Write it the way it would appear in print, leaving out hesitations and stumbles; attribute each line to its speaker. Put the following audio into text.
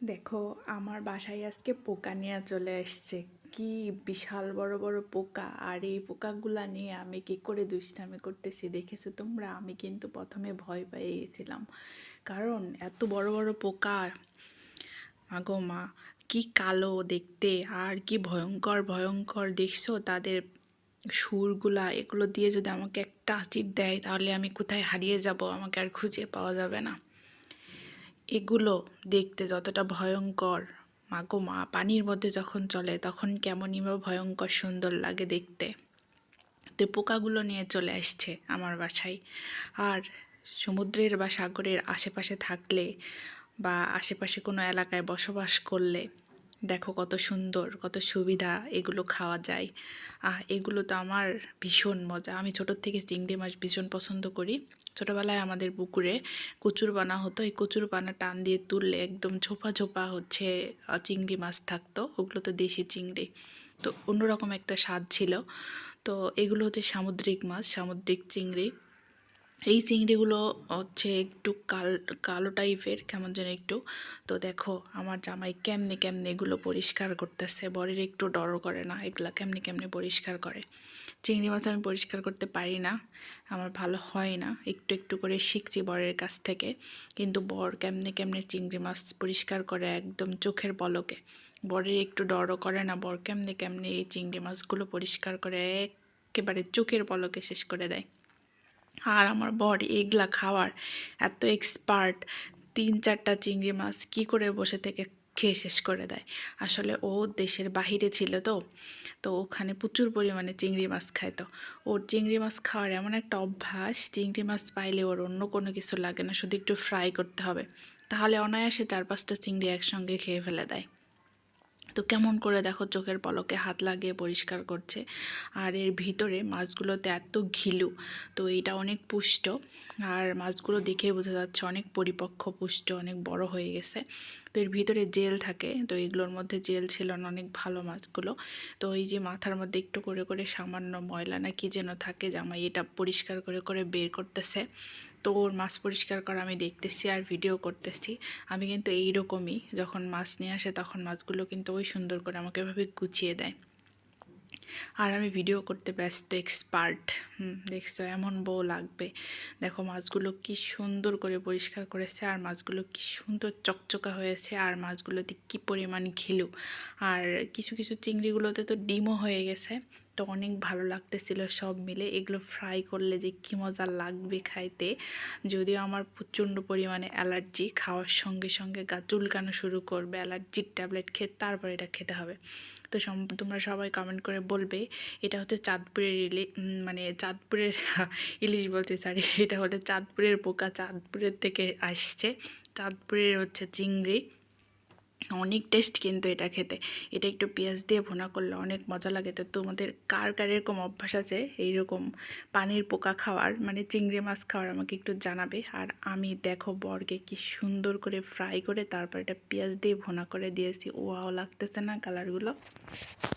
Speaker 1: দেখো, আমার বাসায় আজকে পোকা নিয়ে চলে আসছে। কি বিশাল বড় বড় পোকা! আর এই পোকাগুলা নিয়ে আমি কি করে দুষ্টামি করতেছি দেখেছো তোমরা? আমি কিন্তু প্রথমে ভয় পেয়ে গেছিলাম, কারণ এত বড় বড় পোকা! মাগো মা, কি কালো দেখতে আর কি ভয়ঙ্কর ভয়ঙ্কর! দেখছো তাদের সুরগুলা? এগুলো দিয়ে যদি আমাকে একটা আঁচিড় দেয় তাহলে আমি কোথায় হারিয়ে যাব, আমাকে আর খুঁজে পাওয়া যাবে না। এগুলো দেখতে যতটা ভয়ঙ্কর, মাগো মা, পানির মধ্যে যখন চলে তখন কেমনই বা ভয়ঙ্কর সুন্দর লাগে দেখতে। তো পোকাগুলো নিয়ে চলে আসছে আমার বাসায়। আর সমুদ্রের বা সাগরের আশেপাশে থাকলে বা আশেপাশে কোনো এলাকায় বসবাস করলে দেখো কত সুন্দর, কত সুবিধা এগুলো খাওয়া যায়। এগুলো তো আমার ভীষণ মজা। আমি ছোটোর থেকে চিংড়ি মাছ ভীষণ পছন্দ করি। ছোটোবেলায় আমাদের পুকুরে কচুর পানা হতো, এই কচুর পানা টান দিয়ে তুললে একদম ঝোপা ঝোপা হচ্ছে চিংড়ি মাছ থাকতো। ওগুলো তো দেশি চিংড়ি, তো অন্যরকম একটা স্বাদ ছিল। তো এগুলো হচ্ছে সামুদ্রিক মাছ, সামুদ্রিক চিংড়ি। এই চিংড়িগুলো হচ্ছে একটু কালো টাইপের, কেমন যেন একটু। তো দেখো আমার জামাই কেমনে কেমনে এগুলো পরিষ্কার করতেছে, বরের একটু ডর করে না এগুলা কেমনে কেমনে পরিষ্কার করে। চিংড়ি মাছ আমি পরিষ্কার করতে পারি না, আমার ভালো হয় না, একটু একটু করে শিখছি বরের কাছ থেকে। কিন্তু বর কেমনে কেমনে চিংড়ি মাছ পরিষ্কার করে একদম চোখের পলকে। বরের একটু ডরও করে না, বর কেমনে কেমনে এই চিংড়ি মাছগুলো পরিষ্কার করে একেবারে চোখের পলকে শেষ করে দেয়। আর আমার বর এগুলা খাওয়ার এত এক্সপার্ট, 3-4টা চিংড়ি মাছ কি করে বসে থেকে খেয়ে শেষ করে দেয়। আসলে ও দেশের বাহিরে ছিল, তো তো ওখানে প্রচুর পরিমাণে চিংড়ি মাছ খায়। তো ওর চিংড়ি মাছ খাওয়ার এমন একটা অভ্যাস, চিংড়ি মাছ পাইলে ওর অন্য কোনো কিছু লাগে না, শুধু একটু ফ্রাই করতে হবে, তাহলে অনায়াসে 4-5টা চিংড়ি একসঙ্গে খেয়ে ফেলে দেয়। তো কেমন করে দেখো চোখের পলকে হাত লাগিয়ে পরিষ্কার করছে। আর এর ভিতরে মাছগুলোতে এত ঘিলু, তো এটা অনেক পুষ্ট। আর মাছগুলো দেখে বোঝা যাচ্ছে অনেক পরিপক্ক, পুষ্ট, অনেক বড় হয়ে গেছে। তো এর ভিতরে জেল থাকে, তো এগুলোর মধ্যে জেল ছিল না, অনেক ভালো মাছগুলো। তো এই যে মাথার মধ্যে একটু করে করে সামান্য ময়লা না কি যেন থাকে, জামাই এটা পরিষ্কার করে করে বের করতেছে। তো ওর মাছ পরিষ্কার করা আমি দেখতেছি আর ভিডিও করতেছি। আমি কিন্তু এইরকমই, যখন মাছ নিয়ে আসে তখন মাছগুলো কিন্তু ওই সুন্দর করে আমাকে এভাবে গুছিয়ে দেয়। আর আমি ভিডিও করতে ব্যস্ত, এক্সপার্ট। দেখছো এমন বউ লাগবে। দেখো মাছগুলো কি সুন্দর করে পরিষ্কার করেছে, আর মাছগুলো কি সুন্দর চকচকা হয়েছে, আর মাছগুলোতে কি পরিমাণ ঘিলু। আর কিছু কিছু চিংড়িগুলোতে তো ডিমও হয়ে গেছে। তো অনেক ভালো লাগতেছিল সব মিলে। এগুলো ফ্রাই করলে যে কি মজা লাগবে খাইতে। যদিও আমার প্রচণ্ড পরিমাণে অ্যালার্জি, খাওয়ার সঙ্গে সঙ্গে গা চুলকানো শুরু করবে, অ্যালার্জির ট্যাবলেট খেয়ে তারপর এটা খেতে হবে। তো তোমরা সবাই কমেন্ট করে বলবে এটা হচ্ছে চাঁদপুরের মানে চাঁদপুরের ইলিশ বলতে, সরি, এটা হলো চাঁদপুরের পোকা, চাঁদপুরের থেকে আসছে। চাঁদপুরের হচ্ছে চিংড়ি, অনেক টেস্ট কিন্তু এটা খেতে। এটা একটু পেঁয়াজ দিয়ে ভুনা করলে অনেক মজা লাগে। তো তোমাদের কার কার এরকম অভ্যাস আছে এইরকম পানির পোকা খাওয়ার, মানে চিংড়ি মাছ খাওয়ার, আমাকে একটু জানাবে। আর আমি দেখো বরকে কি সুন্দর করে ফ্রাই করে তারপর এটা পেঁয়াজ দিয়ে ভুনা করে দিয়েছি। ওয়াও লাগতেছে না কালারগুলো?